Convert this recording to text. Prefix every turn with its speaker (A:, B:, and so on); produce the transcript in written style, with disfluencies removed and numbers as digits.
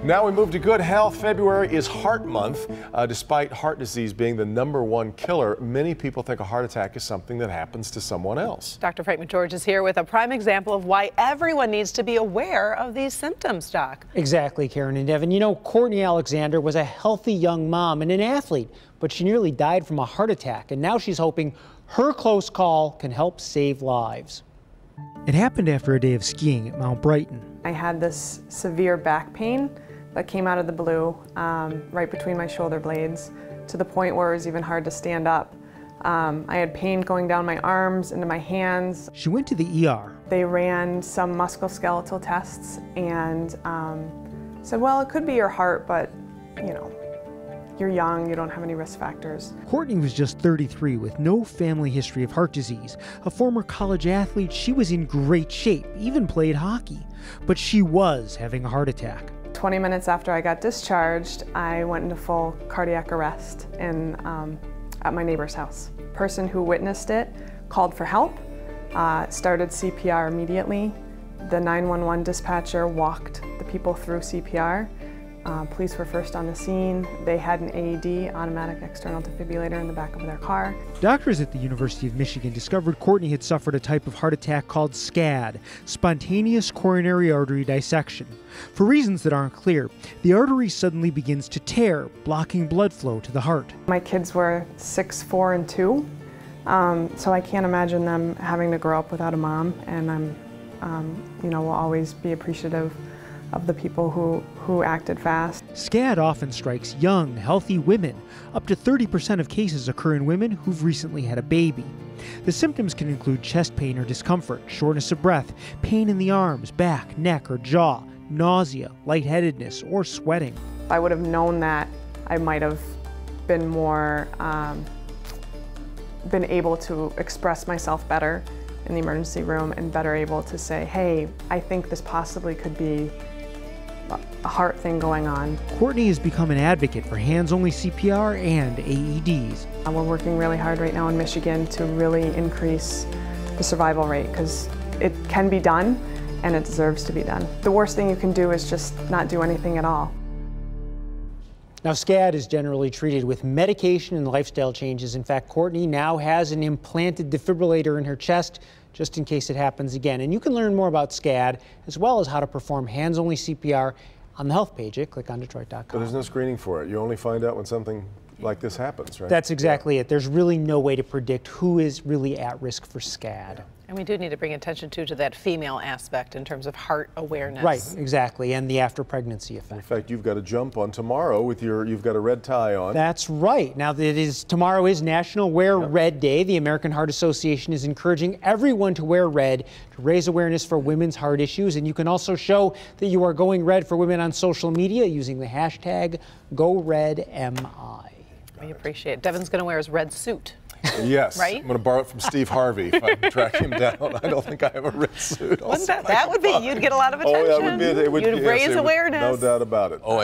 A: Now we move to good health. February is Heart Month. Despite heart disease being the #1 killer, many people think a heart attack is something that happens to someone else.
B: Dr. Frank McGeorge is here with a prime example of why everyone needs to be aware of these symptoms, Doc.
C: Exactly, Karen and Devin. You know, Courtney Alexander was a healthy young mom and an athlete, but she nearly died from a heart attack, and now she's hoping her close call can help save lives. It happened after a day of skiing at Mount Brighton.
D: I had this severe back pain that came out of the blue, right between my shoulder blades, to the point where it was even hard to stand up. I had pain going down my arms, into my hands.
C: She went to the ER.
D: They ran some musculoskeletal tests and said, well, it could be your heart, but you know, you're young, you don't have any risk factors.
C: Courtney was just 33 with no family history of heart disease. A former college athlete, she was in great shape, even played hockey. But she was having a heart attack.
D: 20 minutes after I got discharged, I went into full cardiac arrest at my neighbor's house. The person who witnessed it called for help, started CPR immediately. The 911 dispatcher walked the people through CPR. Police were first on the scene. They had an AED, automatic external defibrillator, in the back of their car.
C: Doctors at the University of Michigan discovered Courtney had suffered a type of heart attack called SCAD, spontaneous coronary artery dissection. For reasons that aren't clear, the artery suddenly begins to tear, blocking blood flow to the heart.
D: My kids were 6, 4, and 2, so I can't imagine them having to grow up without a mom, and will always be appreciative of the people who acted fast.
C: SCAD often strikes young, healthy women. Up to 30% of cases occur in women who've recently had a baby. The symptoms can include chest pain or discomfort, shortness of breath, pain in the arms, back, neck, or jaw, nausea, lightheadedness, or sweating.
D: If I would have known that, I might have been more, been able to express myself better in the emergency room and better able to say, hey, I think this possibly could be a heart thing going on.
C: Courtney has become an advocate for hands-only CPR and AEDs.
D: We're working really hard right now in Michigan to really increase the survival rate, because it can be done and it deserves to be done. The worst thing you can do is just not do anything at all.
C: Now, SCAD is generally treated with medication and lifestyle changes. In fact, Courtney now has an implanted defibrillator in her chest just in case it happens again. And you can learn more about SCAD as well as how to perform hands-only CPR on the health page at clickondetroit.com.
A: But there's no screening for it. You only find out when something like this happens, right?
C: That's exactly it. There's really no way to predict who is really at risk for SCAD.
B: Yeah. And we do need to bring attention to that female aspect in terms of heart awareness.
C: Right, exactly, and the after pregnancy effect.
A: In fact, you've got a jump on tomorrow with you've got a red tie on.
C: That's right. Now, tomorrow is National Wear Red Day. The American Heart Association is encouraging everyone to wear red to raise awareness for women's heart issues. And you can also show that you are going red for women on social media using the hashtag #GoRedMI.
B: We appreciate it. Devin's going to wear his red suit.
A: Yes,
B: right?
A: I'm going to borrow it from Steve Harvey if I can track him down. I don't think I have a red suit.
B: That would be, you'd get a lot of attention.
A: Oh, that would be,
B: you'd raise awareness.
A: No doubt about it. Oh,